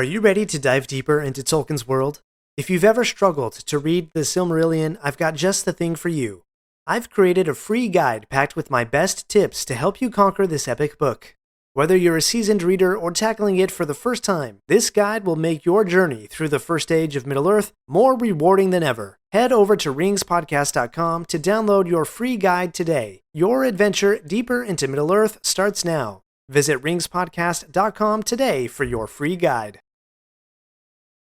Are you ready to dive deeper into Tolkien's world? If you've ever struggled to read the Silmarillion, I've got just the thing for you. I've created a free guide packed with my best tips to help you conquer this epic book. Whether you're a seasoned reader or tackling it for the first time, this guide will make your journey through the first age of Middle-earth more rewarding than ever. Head over to ringspodcast.com to download your free guide today. Your adventure deeper into Middle-earth starts now. Visit ringspodcast.com today for your free guide.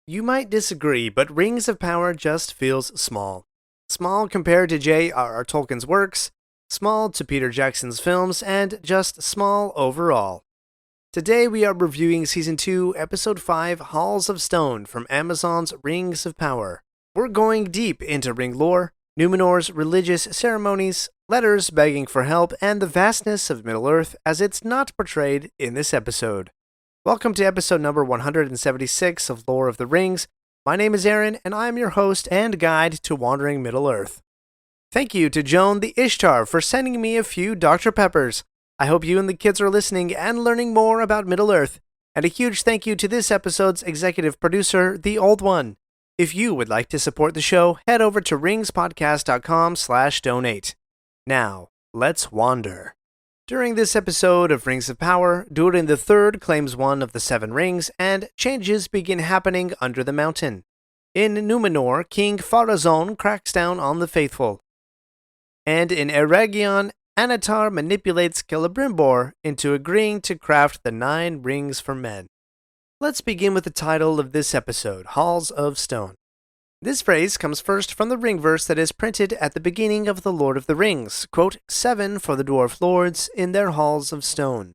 You might disagree, but Rings of Power just feels small. Small compared to J.R.R. Tolkien's works, small to Peter Jackson's films, and just small overall. Today we are reviewing Season 2, Episode 5, Halls of Stone from Amazon's Rings of Power. We're going deep into ring lore, Numenor's religious ceremonies, letters begging for help, and the vastness of Middle-earth as it's not portrayed in this episode. Welcome to episode number 176 of Lore of the Rings. My name is Aaron, and I am your host and guide to wandering Middle-earth. Thank you to Joan the Ishtar for sending me a few Dr. Peppers. I hope you and the kids are listening and learning more about Middle-earth. And a huge thank you to this episode's executive producer, The Old One. If you would like to support the show, head over to ringspodcast.com/donate. Now, let's wander. During this episode of Rings of Power, Durin III claims one of the Seven Rings, and changes begin happening under the mountain. In Numenor, King Pharazôn cracks down on the faithful. And in Eregion, Annatar manipulates Celebrimbor into agreeing to craft the 9 Rings for Men. Let's begin with the title of this episode, Halls of Stone. This phrase comes first from the ring verse that is printed at the beginning of The Lord of the Rings, quote, 7 for the dwarf lords in their halls of stone.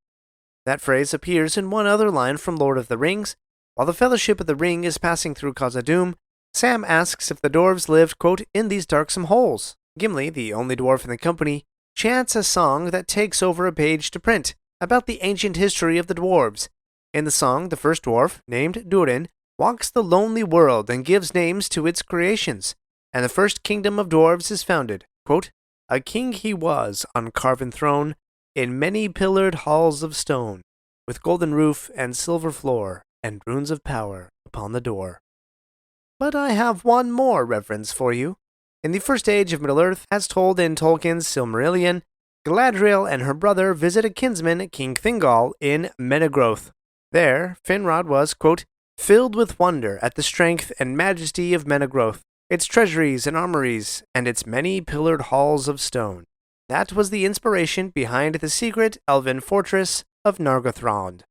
That phrase appears in one other line from Lord of the Rings. While the Fellowship of the Ring is passing through Khazad-dûm, Sam asks if the dwarves lived, quote, in these darksome holes. Gimli, the only dwarf in the company, chants a song that takes over a page to print, about the ancient history of the dwarves. In the song, the first dwarf, named Durin, walks the lonely world and gives names to its creations, and the first kingdom of dwarves is founded. Quote, a king he was on carven throne, in many pillared halls of stone, with golden roof and silver floor, and runes of power upon the door. But I have one more reference for you. In the first age of Middle-earth, as told in Tolkien's Silmarillion, Galadriel and her brother visit a kinsman, King Thingol, in Menegroth. There, Finrod was, quote, filled with wonder at the strength and majesty of Menegroth, its treasuries and armories, and its many pillared halls of stone. That was the inspiration behind the secret elven fortress of Nargothrond.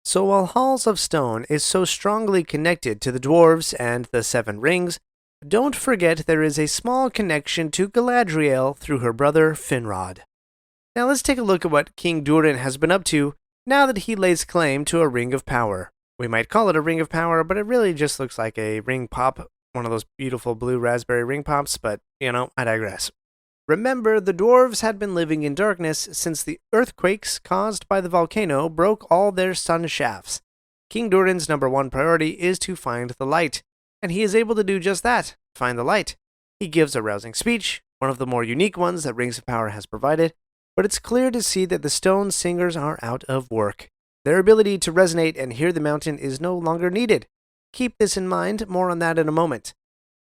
So while Halls of Stone is so strongly connected to the dwarves and the Seven Rings, don't forget there is a small connection to Galadriel through her brother Finrod. Now let's take a look at what King Durin has been up to now that he lays claim to a Ring of Power. We might call it a Ring of Power, but it really just looks like a ring pop, one of those beautiful blue raspberry ring pops, but, I digress. Remember, the dwarves had been living in darkness since the earthquakes caused by the volcano broke all their sun shafts. King Durin's number one priority is to find the light, and he is able to do just that, find the light. He gives a rousing speech, one of the more unique ones that Rings of Power has provided, but it's clear to see that the stone singers are out of work. Their ability to resonate and hear the mountain is no longer needed. Keep this in mind, more on that in a moment.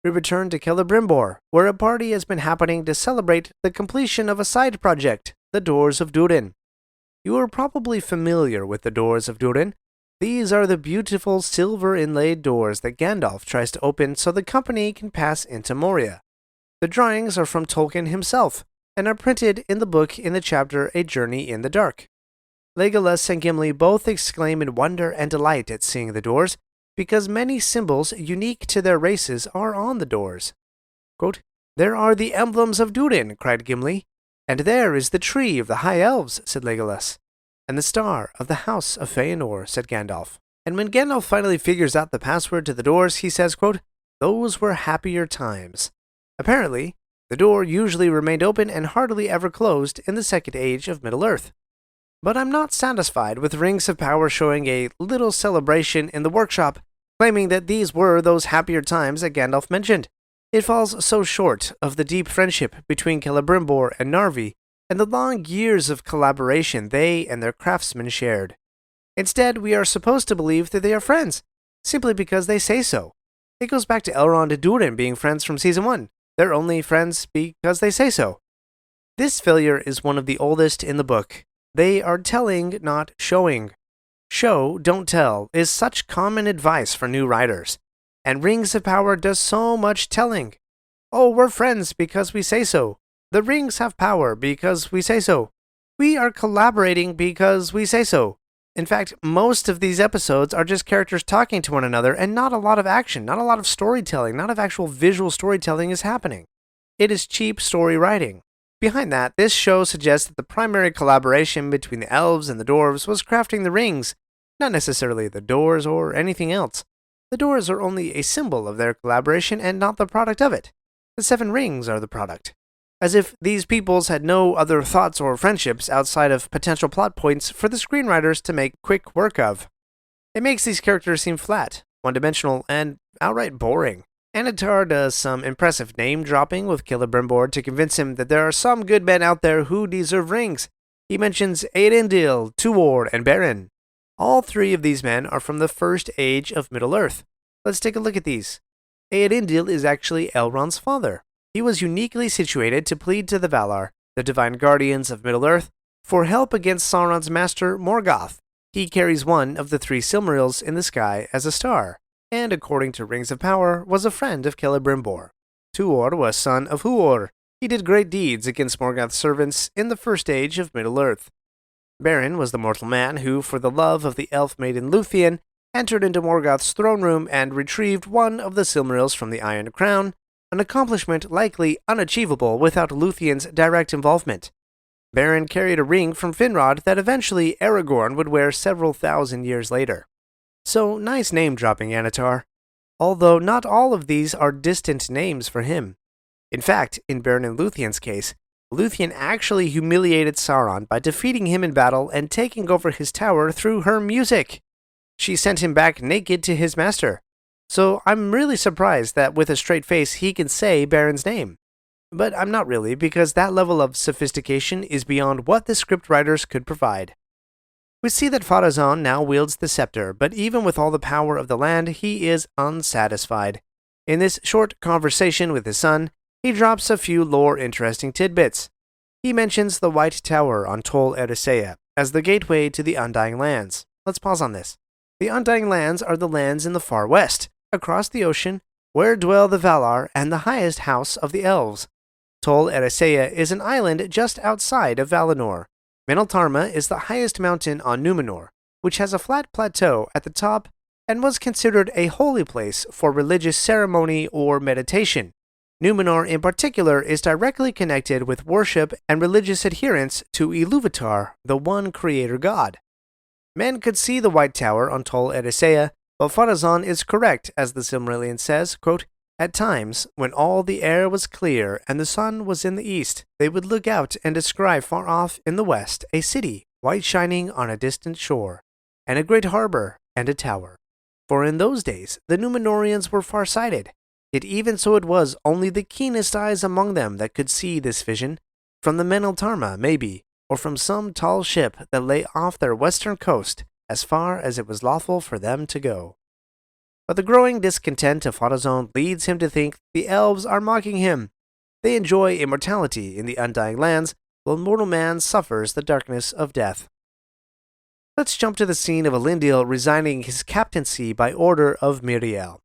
We return to Celebrimbor, where a party has been happening to celebrate the completion of a side project, the Doors of Durin. You are probably familiar with the Doors of Durin. These are the beautiful silver-inlaid doors that Gandalf tries to open so the company can pass into Moria. The drawings are from Tolkien himself, and are printed in the book in the chapter A Journey in the Dark. Legolas and Gimli both exclaim in wonder and delight at seeing the doors, because many symbols unique to their races are on the doors. Quote, there are the emblems of Durin, cried Gimli. And there is the tree of the High Elves, said Legolas. And the star of the House of Feanor, said Gandalf. And when Gandalf finally figures out the password to the doors, he says, quote, those were happier times. Apparently, the door usually remained open and hardly ever closed in the Second Age of Middle-earth. But I'm not satisfied with Rings of Power showing a little celebration in the workshop, claiming that these were those happier times that Gandalf mentioned. It falls so short of the deep friendship between Celebrimbor and Narvi, and the long years of collaboration they and their craftsmen shared. Instead, we are supposed to believe that they are friends, simply because they say so. It goes back to Elrond and Durin being friends from Season 1. They're only friends because they say so. This failure is one of the oldest in the book. They are telling, not showing. Show, don't tell, is such common advice for new writers. And Rings of Power does so much telling. Oh, we're friends because we say so. The rings have power because we say so. We are collaborating because we say so. In fact, most of these episodes are just characters talking to one another and not a lot of action, not a lot of storytelling, not of actual visual storytelling is happening. It is cheap story writing. Behind that, this show suggests that the primary collaboration between the elves and the dwarves was crafting the rings, not necessarily the doors or anything else. The doors are only a symbol of their collaboration and not the product of it. The 7 rings are the product. As if these peoples had no other thoughts or friendships outside of potential plot points for the screenwriters to make quick work of. It makes these characters seem flat, one-dimensional, and outright boring. Anatar does some impressive name-dropping with Celebrimbor to convince him that there are some good men out there who deserve rings. He mentions Eärendil, Tuor, and Beren. All 3 of these men are from the first age of Middle-earth. Let's take a look at these. Eärendil is actually Elrond's father. He was uniquely situated to plead to the Valar, the divine guardians of Middle-earth, for help against Sauron's master Morgoth. He carries one of the 3 Silmarils in the sky as a star, and according to Rings of Power, was a friend of Celebrimbor. Tuor was son of Huor. He did great deeds against Morgoth's servants in the first age of Middle-earth. Beren was the mortal man who, for the love of the elf maiden Luthien, entered into Morgoth's throne room and retrieved one of the Silmarils from the Iron Crown, an accomplishment likely unachievable without Luthien's direct involvement. Beren carried a ring from Finrod that eventually Aragorn would wear several thousand years later. So nice name-dropping, Anatar. Although not all of these are distant names for him. In fact, in Beren and Luthien's case, Luthien actually humiliated Sauron by defeating him in battle and taking over his tower through her music. She sent him back naked to his master. So I'm really surprised that with a straight face he can say Beren's name. But I'm not really, because that level of sophistication is beyond what the scriptwriters could provide. We see that Pharazôn now wields the scepter, but even with all the power of the land, he is unsatisfied. In this short conversation with his son, he drops a few lore-interesting tidbits. He mentions the White Tower on Tol Eressëa as the gateway to the Undying Lands. Let's pause on this. The Undying Lands are the lands in the far west, across the ocean, where dwell the Valar and the highest house of the elves. Tol Eressëa is an island just outside of Valinor. Meneltarma is the highest mountain on Numenor, which has a flat plateau at the top and was considered a holy place for religious ceremony or meditation. Numenor in particular is directly connected with worship and religious adherence to Iluvatar, the one creator god. Men could see the White Tower on Tol Eressëa, but Pharazôn is correct, as the Silmarillion says, quote, "At times, when all the air was clear and the sun was in the east, they would look out and descry far off in the west a city, white shining on a distant shore, and a great harbor and a tower. For in those days the Númenóreans were far-sighted, yet even so it was only the keenest eyes among them that could see this vision, from the Meneltarma, maybe, or from some tall ship that lay off their western coast, as far as it was lawful for them to go." But the growing discontent of Pharazôn leads him to think the elves are mocking him. They enjoy immortality in the Undying Lands, while mortal man suffers the darkness of death. Let's jump to the scene of Elendil resigning his captaincy by order of Míriel.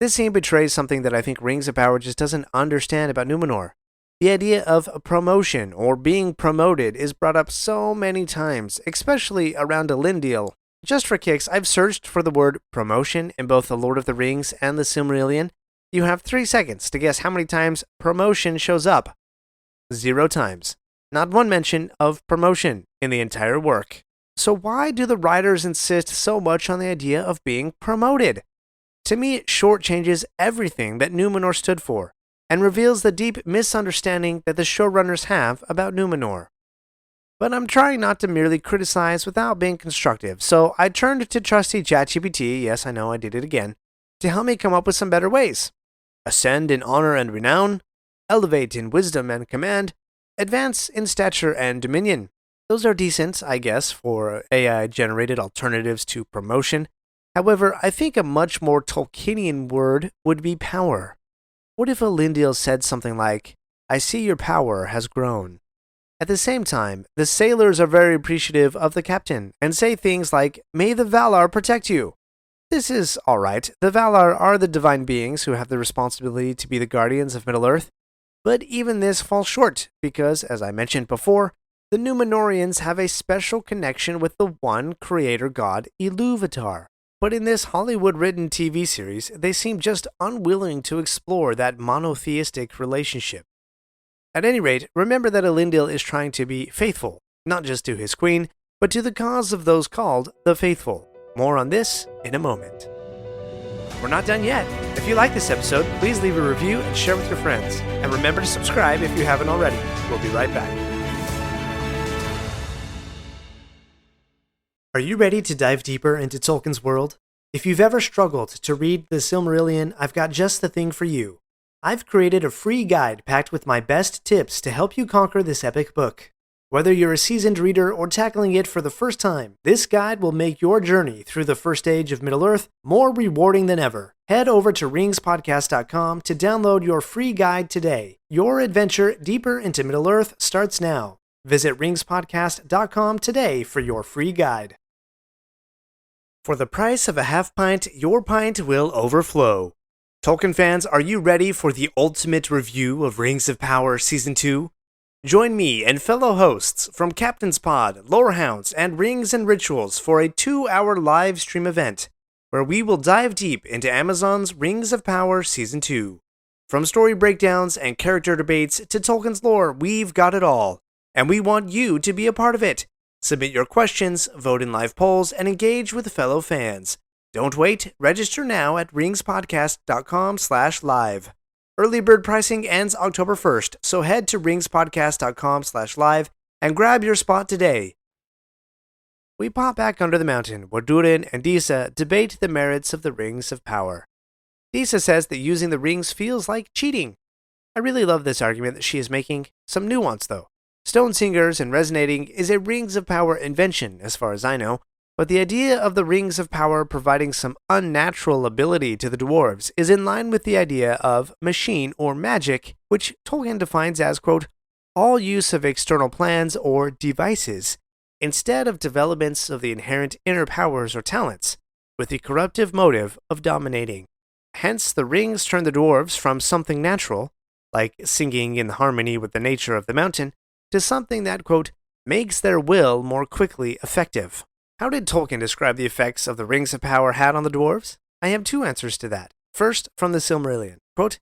This scene betrays something that I think Rings of Power just doesn't understand about Númenor. The idea of promotion or being promoted is brought up so many times, especially around Elendil. Just for kicks, I've searched for the word promotion in both The Lord of the Rings and The Silmarillion. You have 3 seconds to guess how many times promotion shows up. 0 times. Not one mention of promotion in the entire work. So why do the writers insist so much on the idea of being promoted? To me, it shortchanges everything that Númenor stood for, and reveals the deep misunderstanding that the showrunners have about Númenor. But I'm trying not to merely criticize without being constructive, so I turned to trusty ChatGPT, yes I know I did it again, to help me come up with some better ways. Ascend in honor and renown, elevate in wisdom and command, advance in stature and dominion. Those are decent, I guess, for AI-generated alternatives to promotion. However, I think a much more Tolkienian word would be power. What if Elendil said something like, "I see your power has grown"? At the same time, the sailors are very appreciative of the captain and say things like, "May the Valar protect you." This is alright. The Valar are the divine beings who have the responsibility to be the guardians of Middle-earth, but even this falls short because, as I mentioned before, the Númenóreans have a special connection with the one creator god, Ilúvatar. But in this Hollywood-written TV series, they seem just unwilling to explore that monotheistic relationship. At any rate, remember that Elendil is trying to be faithful, not just to his queen, but to the cause of those called the Faithful. More on this in a moment. We're not done yet. If you like this episode, please leave a review and share with your friends. And remember to subscribe if you haven't already. We'll be right back. Are you ready to dive deeper into Tolkien's world? If you've ever struggled to read the Silmarillion, I've got just the thing for you. I've created a free guide packed with my best tips to help you conquer this epic book. Whether you're a seasoned reader or tackling it for the first time, this guide will make your journey through the first age of Middle-earth more rewarding than ever. Head over to ringspodcast.com to download your free guide today. Your adventure deeper into Middle-earth starts now. Visit ringspodcast.com today for your free guide. For the price of a half pint, your pint will overflow. Tolkien fans, are you ready for the ultimate review of Rings of Power Season 2? Join me and fellow hosts from Captain's Pod, Lorehounds, and Rings and Rituals for a 2-hour live stream event where we will dive deep into Amazon's Rings of Power Season 2. From story breakdowns and character debates to Tolkien's lore, we've got it all, and we want you to be a part of it. Submit your questions, vote in live polls, and engage with fellow fans. Don't wait, register now at ringspodcast.com/live. Early bird pricing ends October 1st, so head to ringspodcast.com/live and grab your spot today. We pop back under the mountain where Durin and Disa debate the merits of the Rings of Power. Disa says that using the rings feels like cheating. I really love this argument that she is making. Some nuance though. Stone Singers and Resonating is a Rings of Power invention, as far as I know, but the idea of the Rings of Power providing some unnatural ability to the dwarves is in line with the idea of machine or magic, which Tolkien defines as, quote, all use of external plans or devices, instead of developments of the inherent inner powers or talents, with the corruptive motive of dominating. Hence, the rings turn the dwarves from something natural, like singing in harmony with the nature of the mountain, to something that, quote, makes their will more quickly effective. How did Tolkien describe the effects of the Rings of Power had on the dwarves? I have two answers to that. First, from the Silmarillion. Quote,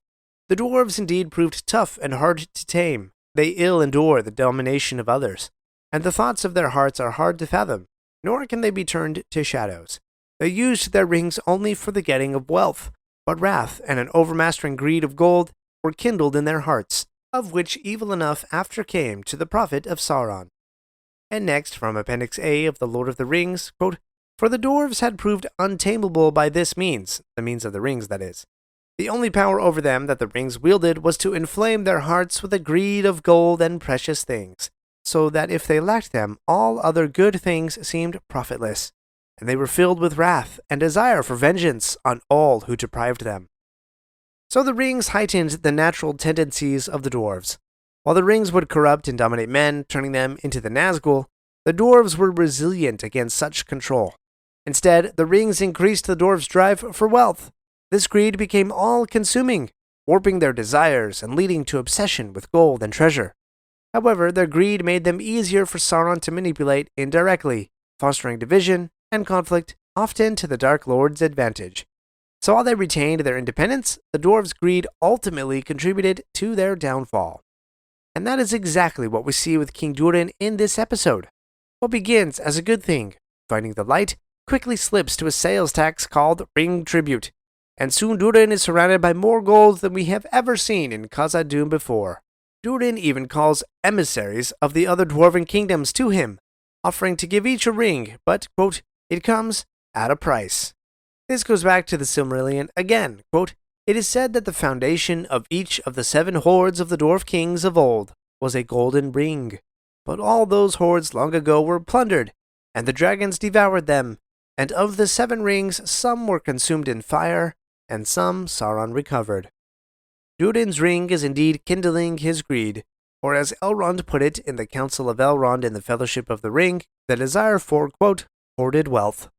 the dwarves indeed proved tough and hard to tame. They ill endure the domination of others, and the thoughts of their hearts are hard to fathom, nor can they be turned to shadows. They used their rings only for the getting of wealth, but wrath and an overmastering greed of gold were kindled in their hearts, of which evil enough after came to the prophet of Sauron. And next, from Appendix A of The Lord of the Rings, quote, for the dwarves had proved untamable by this means, the means of the rings, that is. The only power over them that the rings wielded was to inflame their hearts with a greed of gold and precious things, so that if they lacked them, all other good things seemed profitless, and they were filled with wrath and desire for vengeance on all who deprived them. So the rings heightened the natural tendencies of the dwarves. While the rings would corrupt and dominate men, turning them into the Nazgul, the dwarves were resilient against such control. Instead, the rings increased the dwarves' drive for wealth. This greed became all-consuming, warping their desires and leading to obsession with gold and treasure. However, their greed made them easier for Sauron to manipulate indirectly, fostering division and conflict, often to the Dark Lord's advantage. So while they retained their independence, the dwarves' greed ultimately contributed to their downfall. And that is exactly what we see with King Durin in this episode. What begins as a good thing, finding the light, quickly slips to a sales tax called Ring Tribute, and soon Durin is surrounded by more gold than we have ever seen in Khazad-dûm before. Durin even calls emissaries of the other dwarven kingdoms to him, offering to give each a ring, but, quote, it comes at a price. This goes back to the Silmarillion again, quote, it is said that the foundation of each of the 7 hoards of the dwarf kings of old was a golden ring, but all those hoards long ago were plundered, and the dragons devoured them, And of the 7 rings, some were consumed in fire, and some Sauron recovered. Durin's ring is indeed kindling his greed, or as Elrond put it in the Council of Elrond in the Fellowship of the Ring, the desire for, quote, hoarded wealth.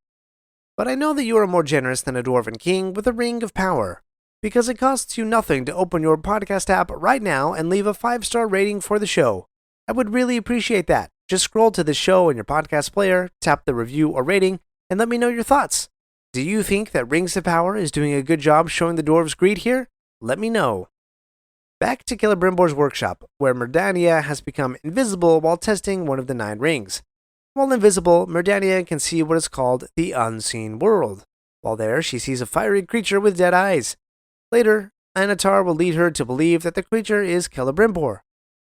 But I know that you are more generous than a Dwarven king with a ring of power, because it costs you nothing to open your podcast app right now and leave a 5-star rating for the show. I would really appreciate that. Just scroll to the show in your podcast player, tap the review or rating, and let me know your thoughts. Do you think that Rings of Power is doing a good job showing the dwarves' greed here? Let me know. Back to Celebrimbor's workshop, where Merdania has become invisible while testing one of the 9 rings. While invisible, Merdania can see what is called the Unseen World. While there, she sees a fiery creature with dead eyes. Later, Annatar will lead her to believe that the creature is Celebrimbor.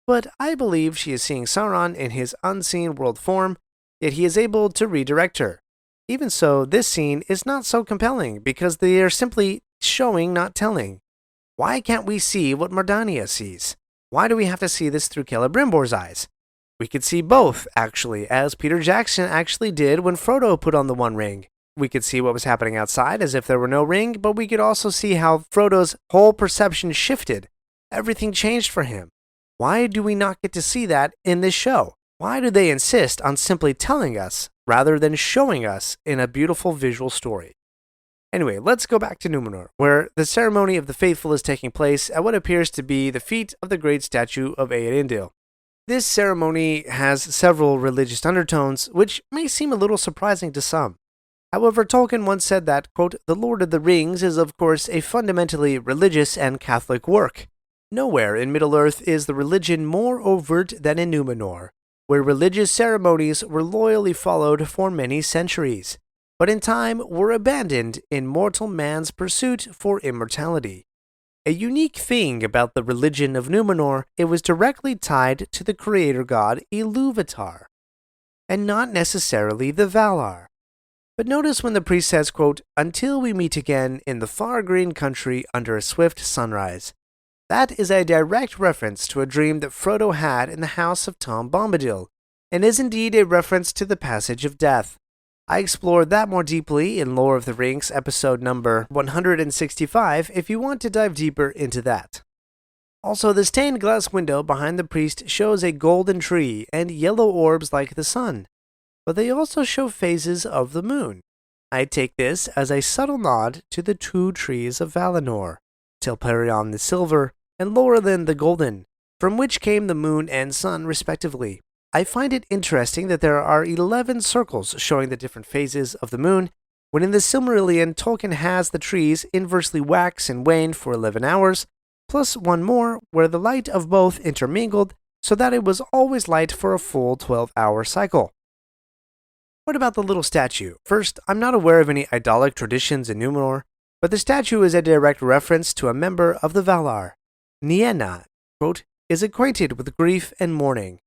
But I believe she is seeing Sauron in his Unseen World form, yet he is able to redirect her. Even so, this scene is not so compelling because they are simply showing, not telling. Why can't we see what Merdania sees? Why do we have to see this through Celebrimbor's eyes? We could see both, actually, as Peter Jackson actually did when Frodo put on the One Ring. We could see what was happening outside as if there were no ring, but we could also see how Frodo's whole perception shifted. Everything changed for him. Why do we not get to see that in this show? Why do they insist on simply telling us rather than showing us in a beautiful visual story? Anyway, let's go back to Numenor, where the ceremony of the faithful is taking place at what appears to be the feet of the great statue of Eärendil. This ceremony has several religious undertones, which may seem a little surprising to some. However, Tolkien once said that, quote, The Lord of the Rings is of course a fundamentally religious and Catholic work. Nowhere in Middle-earth is the religion more overt than in Numenor, where religious ceremonies were loyally followed for many centuries, but in time were abandoned in mortal man's pursuit for immortality. A unique thing about the religion of Numenor, it was directly tied to the creator god Ilúvatar, and not necessarily the Valar. But notice when the priest says, quote, Until we meet again in the far green country under a swift sunrise. That is a direct reference to a dream that Frodo had in the house of Tom Bombadil, and is indeed a reference to the passage of death. I explored that more deeply in Lore of the Rings episode number 165 if you want to dive deeper into that. Also, the stained glass window behind the priest shows a golden tree and yellow orbs like the sun, but they also show phases of the moon. I take this as a subtle nod to the 2 trees of Valinor, Telperion the silver and Lorelin the golden, from which came the moon and sun respectively. I find it interesting that there are 11 circles showing the different phases of the moon, when in the Silmarillion Tolkien has the trees inversely wax and wane for 11 hours, plus one more where the light of both intermingled so that it was always light for a full 12-hour cycle. What about the little statue? First, I'm not aware of any idolic traditions in Numenor, but the statue is a direct reference to a member of the Valar. Nienna, quote, is acquainted with grief and mourning.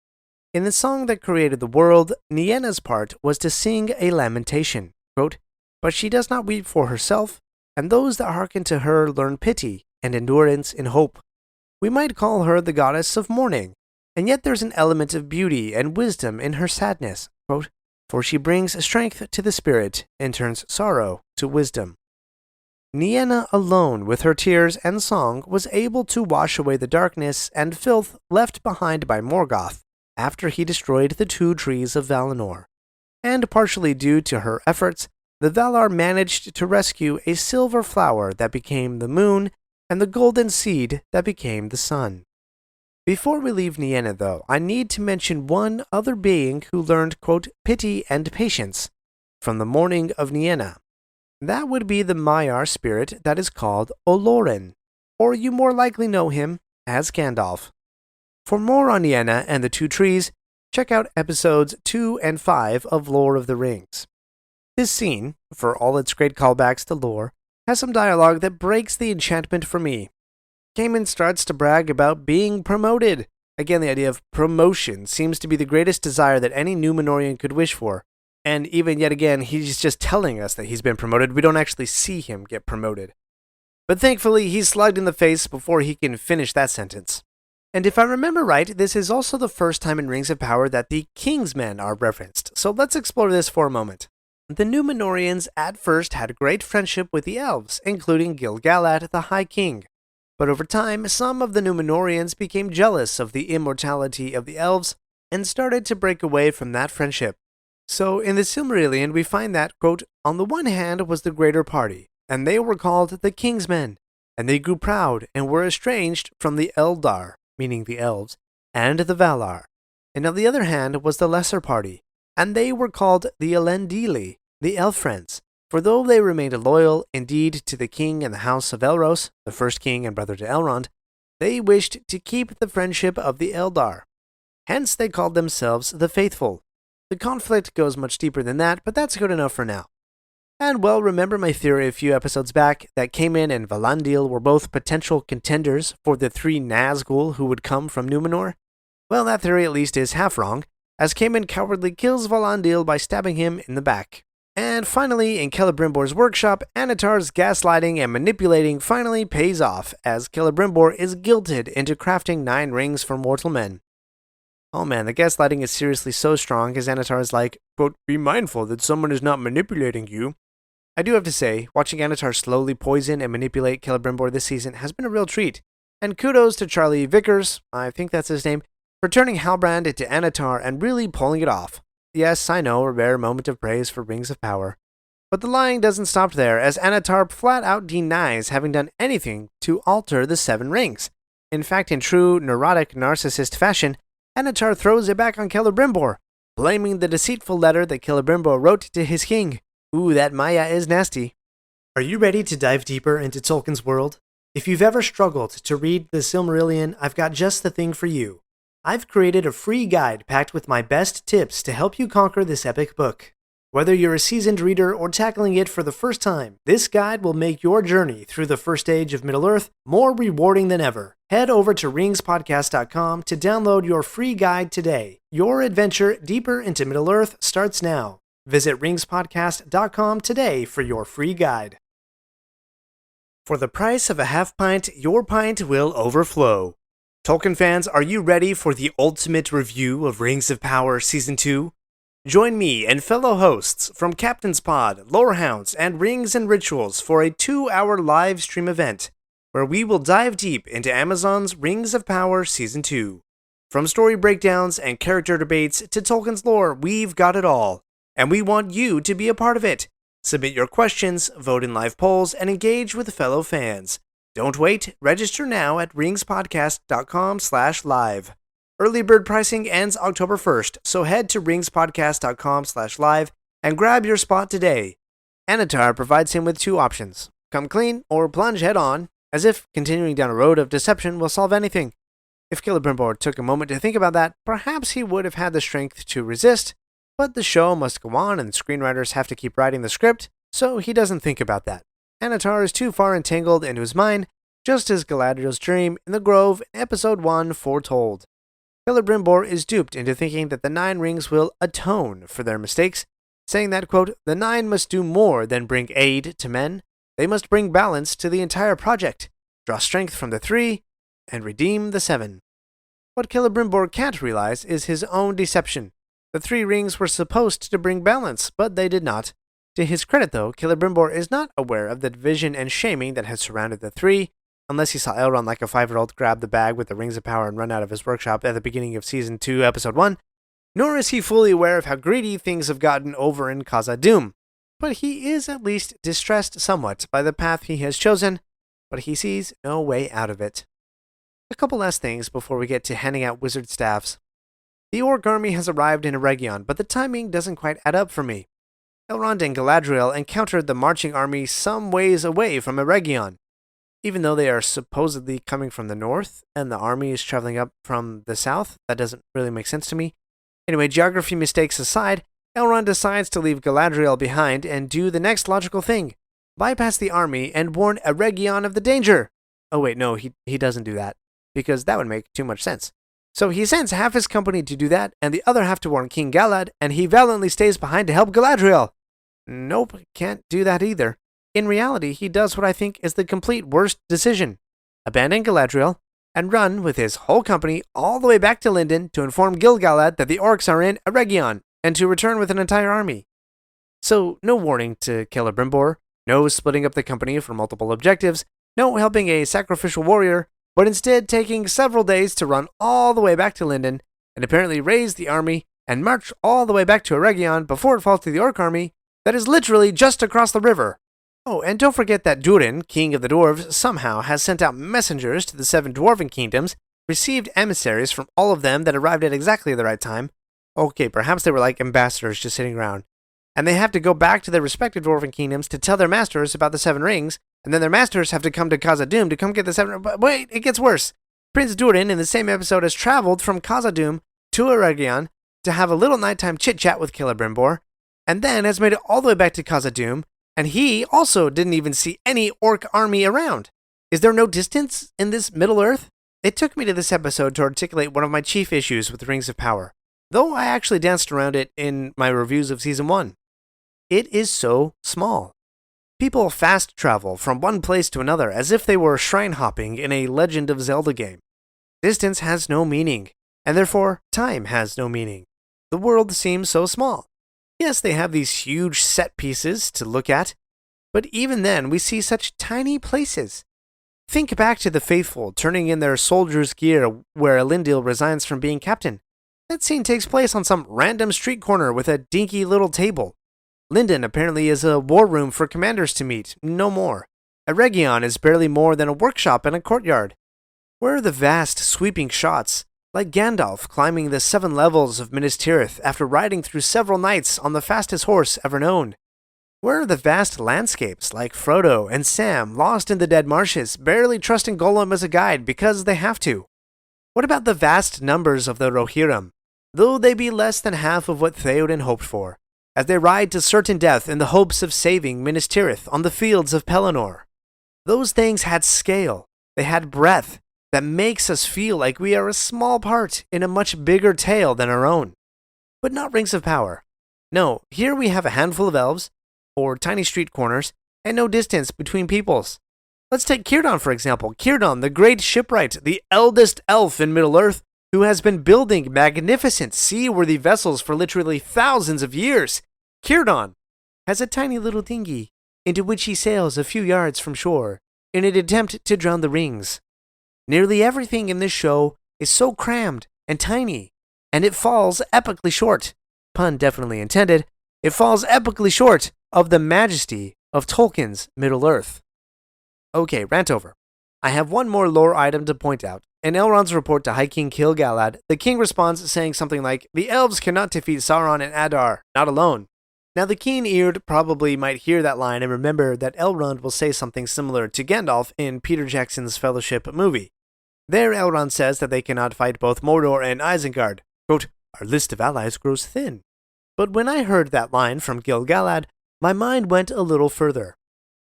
In the song that created the world, Nienna's part was to sing a lamentation, quote, But she does not weep for herself, and those that hearken to her learn pity and endurance in hope. We might call her the goddess of mourning, and yet there's an element of beauty and wisdom in her sadness, quote, For she brings strength to the spirit and turns sorrow to wisdom. Nienna alone with her tears and song was able to wash away the darkness and filth left behind by Morgoth after he destroyed the 2 trees of Valinor. And partially due to her efforts, the Valar managed to rescue a silver flower that became the moon and the golden seed that became the sun. Before we leave Nienna, though, I need to mention one other being who learned, quote, pity and patience from the mourning of Nienna. That would be the Maiar spirit that is called Olorin, or you more likely know him as Gandalf. For more on Nienna and the 2 trees, check out episodes 2 and 5 of Lore of the Rings. This scene, for all its great callbacks to lore, has some dialogue that breaks the enchantment for me. Caiman starts to brag about being promoted. Again, the idea of promotion seems to be the greatest desire that any Númenorian could wish for. And even yet again, he's just telling us that he's been promoted. We don't actually see him get promoted. But thankfully, he's slugged in the face before he can finish that sentence. And if I remember right, this is also the first time in Rings of Power that the King's Men are referenced. So let's explore this for a moment. The Númenóreans at first had a great friendship with the elves, including Gil-galad, the High King. But over time, some of the Númenóreans became jealous of the immortality of the elves and started to break away from that friendship. So in the Silmarillion, we find that, quote, on the one hand was the greater party, and they were called the King's Men, and they grew proud and were estranged from the Eldar, meaning the elves, and the Valar. And on the other hand was the lesser party, and they were called the Elendili, the elf friends. For though they remained loyal indeed to the king and the house of Elros, the first king and brother to Elrond, they wished to keep the friendship of the Eldar. Hence they called themselves the Faithful. The conflict goes much deeper than that, but that's good enough for now. And well, remember my theory a few episodes back that Cayman and Valandil were both potential contenders for the 3 Nazgul who would come from Númenor? Well, that theory at least is half wrong, as Cayman cowardly kills Valandil by stabbing him in the back. And finally, in Celebrimbor's workshop, Anatar's gaslighting and manipulating finally pays off, as Celebrimbor is guilted into crafting 9 rings for mortal men. Oh man, the gaslighting is seriously so strong, as Anatar is like, quote, be mindful that someone is not manipulating you. I do have to say, watching Anatar slowly poison and manipulate Celebrimbor this season has been a real treat. And kudos to Charlie Vickers, I think that's his name, for turning Halbrand into Anatar and really pulling it off. Yes, I know, a rare moment of praise for Rings of Power. But the lying doesn't stop there, as Anatar flat out denies having done anything to alter the 7 rings. In fact, in true neurotic narcissist fashion, Anatar throws it back on Celebrimbor, blaming the deceitful letter that Celebrimbor wrote to his king. Ooh, that Maya is nasty. Are you ready to dive deeper into Tolkien's world? If you've ever struggled to read the Silmarillion, I've got just the thing for you. I've created a free guide packed with my best tips to help you conquer this epic book. Whether you're a seasoned reader or tackling it for the first time, this guide will make your journey through the first age of Middle-earth more rewarding than ever. Head over to ringspodcast.com to download your free guide today. Your adventure deeper into Middle-earth starts now. Visit ringspodcast.com today for your free guide. For the price of a half pint, your pint will overflow. Tolkien fans, are you ready for the ultimate review of Rings of Power Season 2? Join me and fellow hosts from Captain's Pod, Lorehounds, and Rings and Rituals for a 2-hour live stream event where we will dive deep into Amazon's Rings of Power Season 2. From story breakdowns and character debates to Tolkien's lore, we've got it all. And we want you to be a part of it. Submit your questions, vote in live polls, and engage with fellow fans. Don't wait, register now at ringspodcast.com/live. Early bird pricing ends October 1st, so head to ringspodcast.com/live and grab your spot today. Anatar provides him with 2 options, come clean or plunge head on, as if continuing down a road of deception will solve anything. If Celebrimbor took a moment to think about that, perhaps he would have had the strength to resist, but the show must go on and the screenwriters have to keep writing the script, so he doesn't think about that. Anatar is too far entangled into his mind, just as Galadriel's dream in the Grove in Episode 1 foretold. Celebrimbor is duped into thinking that the 9 rings will atone for their mistakes, saying that, quote, the 9 must do more than bring aid to men. They must bring balance to the entire project, draw strength from the 3, and redeem the 7. What Celebrimbor can't realize is his own deception. The 3 rings were supposed to bring balance, but they did not. To his credit, though, Celebrimbor is not aware of the division and shaming that has surrounded the 3, unless he saw Elrond like a 5-year-old grab the bag with the Rings of Power and run out of his workshop at the beginning of Season 2, Episode 1, nor is he fully aware of how greedy things have gotten over in Khazad-dûm. But he is at least distressed somewhat by the path he has chosen, but he sees no way out of it. A couple last things before we get to handing out wizard staffs. The Orc army has arrived in Eregion, but the timing doesn't quite add up for me. Elrond and Galadriel encountered the marching army some ways away from Eregion. Even though they are supposedly coming from the north, and the army is traveling up from the south, that doesn't really make sense to me. Anyway, geography mistakes aside, Elrond decides to leave Galadriel behind and do the next logical thing. Bypass the army and warn Eregion of the danger. Oh wait, no, he doesn't do that, because that would make too much sense. So he sends half his company to do that, and the other half to warn King Galad, and he valiantly stays behind to help Galadriel. Nope, can't do that either. In reality, he does what I think is the complete worst decision. Abandon Galadriel, and run with his whole company all the way back to Lindon to inform Gil-galad that the orcs are in Eregion, and to return with an entire army. So, no warning to Celebrimbor, no splitting up the company for multiple objectives, no helping a sacrificial warrior, but instead taking several days to run all the way back to Lindon and apparently raise the army and march all the way back to Eregion before it falls to the Orc army that is literally just across the river. Oh, and don't forget that Durin, king of the dwarves, somehow has sent out messengers to the 7 dwarven kingdoms, received emissaries from all of them that arrived at exactly the right time. Okay, perhaps they were like ambassadors just sitting around. And they have to go back to their respective dwarven kingdoms to tell their masters about the 7 rings, and then their masters have to come to Khazad-dûm to come get the 7 rings. But wait, it gets worse. Prince Durin, in the same episode, has traveled from Khazad-dûm to Eregion to have a little nighttime chit-chat with Celebrimbor, and then has made it all the way back to Khazad-dûm, and he also didn't even see any orc army around. Is there no distance in this Middle-earth? It took me to this episode to articulate one of my chief issues with Rings of Power, though I actually danced around it in my reviews of Season 1. It is so small. People fast travel from one place to another as if they were shrine hopping in a Legend of Zelda game. Distance has no meaning, and therefore time has no meaning. The world seems so small. Yes, they have these huge set pieces to look at, but even then we see such tiny places. Think back to the faithful turning in their soldier's gear where Elendil resigns from being captain. That scene takes place on some random street corner with a dinky little table. Lindon apparently is a war room for commanders to meet, no more. Eregion is barely more than a workshop and a courtyard. Where are the vast, sweeping shots, like Gandalf climbing the 7 levels of Minas Tirith after riding through several nights on the fastest horse ever known? Where are the vast landscapes, like Frodo and Sam lost in the Dead Marshes, barely trusting Gollum as a guide because they have to? What about the vast numbers of the Rohirrim, though they be less than half of what Theoden hoped for, as they ride to certain death in the hopes of saving Minas Tirith on the fields of Pelennor? Those things had scale, they had breadth, that makes us feel like we are a small part in a much bigger tale than our own. But not Rings of Power. No, here we have a handful of elves, or tiny street corners, and no distance between peoples. Let's take Círdan, for example. Círdan, the great shipwright, the eldest elf in Middle-earth, who has been building magnificent seaworthy vessels for literally thousands of years. Círdan has a tiny little dinghy, into which he sails a few yards from shore, in an attempt to drown the rings. Nearly everything in this show is so crammed and tiny, and it falls epically short, pun definitely intended, it falls epically short of the majesty of Tolkien's Middle-earth. Okay, rant over. I have one more lore item to point out. In Elrond's report to High King Gil-galad, the king responds saying something like, "The elves cannot defeat Sauron and Adar, not alone." Now the keen-eared probably might hear that line and remember that Elrond will say something similar to Gandalf in Peter Jackson's Fellowship movie. There Elrond says that they cannot fight both Mordor and Isengard. Quote, "Our list of allies grows thin." But when I heard that line from Gil-galad, my mind went a little further.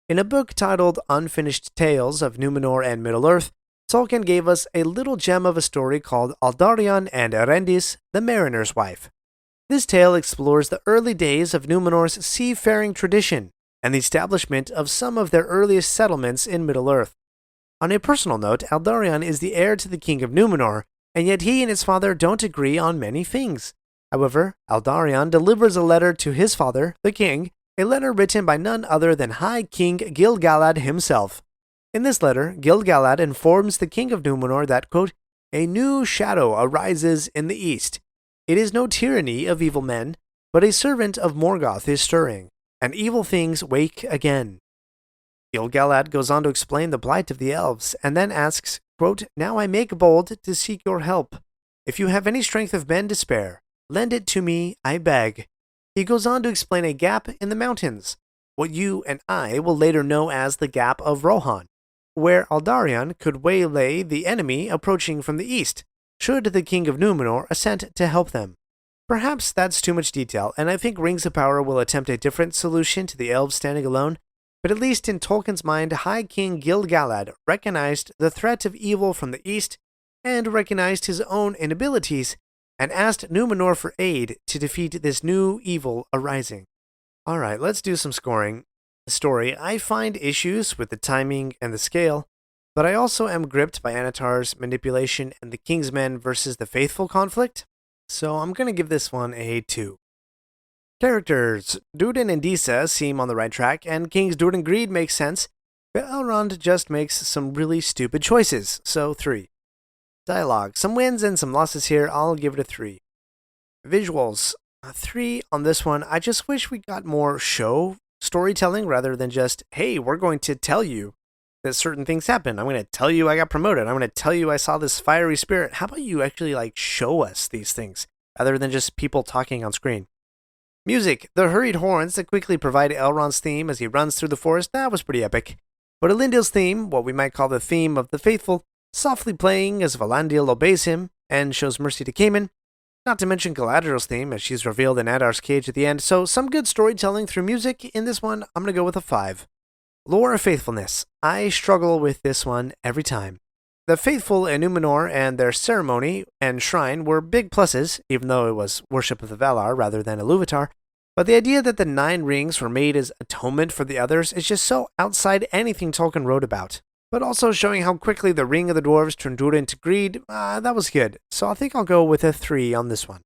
In a book titled Unfinished Tales of Numenor and Middle-earth, Tolkien gave us a little gem of a story called Aldarion and Erendis, the Mariner's Wife. This tale explores the early days of Numenor's seafaring tradition and the establishment of some of their earliest settlements in Middle-earth. On a personal note, Aldarion is the heir to the King of Numenor, and yet he and his father don't agree on many things. However, Aldarion delivers a letter to his father, the king, a letter written by none other than High King Gil-galad himself. In this letter, Gil-galad informs the King of Numenor that, quote, "A new shadow arises in the east. It is no tyranny of evil men, but a servant of Morgoth is stirring, and evil things wake again." Gil-galad goes on to explain the plight of the elves, and then asks, quote, "Now I make bold to seek your help. If you have any strength of men to spare, lend it to me, I beg." He goes on to explain a gap in the mountains, what you and I will later know as the Gap of Rohan, where Aldarion could waylay the enemy approaching from the east, should the King of Numenor assent to help them. Perhaps that's too much detail, and I think Rings of Power will attempt a different solution to the elves standing alone, but at least in Tolkien's mind, High King Gil-galad recognized the threat of evil from the east, and recognized his own inabilities, and asked Numenor for aid to defeat this new evil arising. Alright, let's do some scoring. The story, I find issues with the timing and the scale, but I also am gripped by Anatar's manipulation and the King's Men versus the Faithful conflict, so I'm going to give this one a 2. Characters. Durin and Disa seem on the right track, and King's Durin Greed makes sense, but Elrond just makes some really stupid choices, so 3. Dialogue. Some wins and some losses here, I'll give it a 3. Visuals. 3 on this one. I just wish we got more show storytelling rather than just, hey, we're going to tell you that certain things happen. I'm going to tell you I got promoted. I'm going to tell you I saw this fiery spirit. How about you actually show us these things rather than just people talking on screen? Music. The hurried horns that quickly provide Elrond's theme as he runs through the forest, that was pretty epic. But Elendil's theme, what we might call the theme of the faithful, softly playing as Valandil obeys him and shows mercy to Cayman. Not to mention Galadriel's theme as she's revealed in Adar's cage at the end, so some good storytelling through music. In this one, I'm going to go with a 5. Lore of Faithfulness. I struggle with this one every time. The faithful in Numenor and their ceremony and shrine were big pluses, even though it was worship of the Valar rather than Iluvatar. But the idea that the 9 rings were made as atonement for the others is just so outside anything Tolkien wrote about. But also showing how quickly the ring of the dwarves turned Durin into greed, that was good. So I think I'll go with a 3 on this one.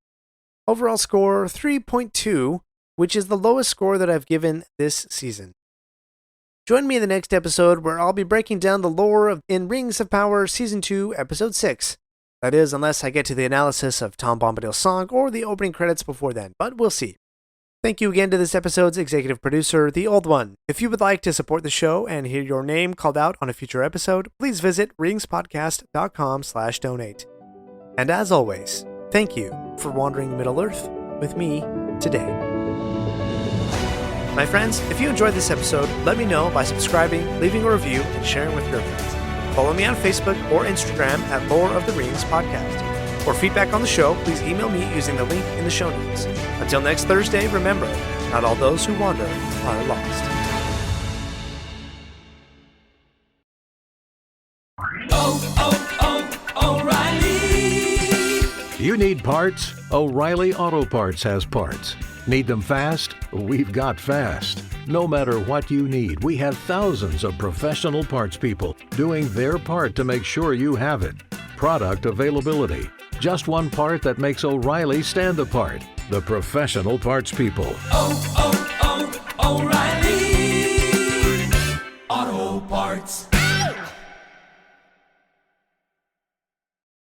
Overall score, 3.2, which is the lowest score that I've given this season. Join me in the next episode where I'll be breaking down the lore in Rings of Power Season 2, Episode 6. That is, unless I get to the analysis of Tom Bombadil's song or the opening credits before then, but we'll see. Thank you again to this episode's executive producer, The Old One. If you would like to support the show and hear your name called out on a future episode, please visit ringspodcast.com/donate. And as always, thank you for wandering Middle-earth with me today. My friends, if you enjoyed this episode, let me know by subscribing, leaving a review, and sharing with your friends. Follow me on Facebook or Instagram at Lore of the Rings Podcast. For feedback on the show, please email me using the link in the show notes. Until next Thursday, remember, not all those who wander are lost. O'Reilly! You need parts? O'Reilly Auto Parts has parts. Need them fast? We've got fast. No matter what you need, we have thousands of professional parts people doing their part to make sure you have it. Product availability. Just one part that makes O'Reilly stand apart. The professional parts people. O'Reilly Auto Parts.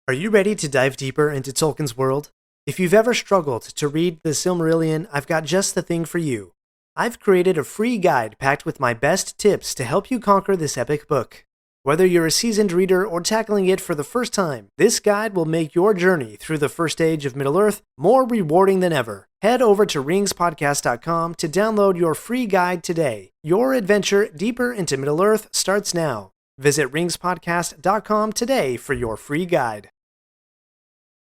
Are you ready to dive deeper into Tolkien's world? If you've ever struggled to read the Silmarillion, I've got just the thing for you. I've created a free guide packed with my best tips to help you conquer this epic book. Whether you're a seasoned reader or tackling it for the first time, this guide will make your journey through the first age of Middle-earth more rewarding than ever. Head over to ringspodcast.com to download your free guide today. Your adventure deeper into Middle-earth starts now. Visit ringspodcast.com today for your free guide.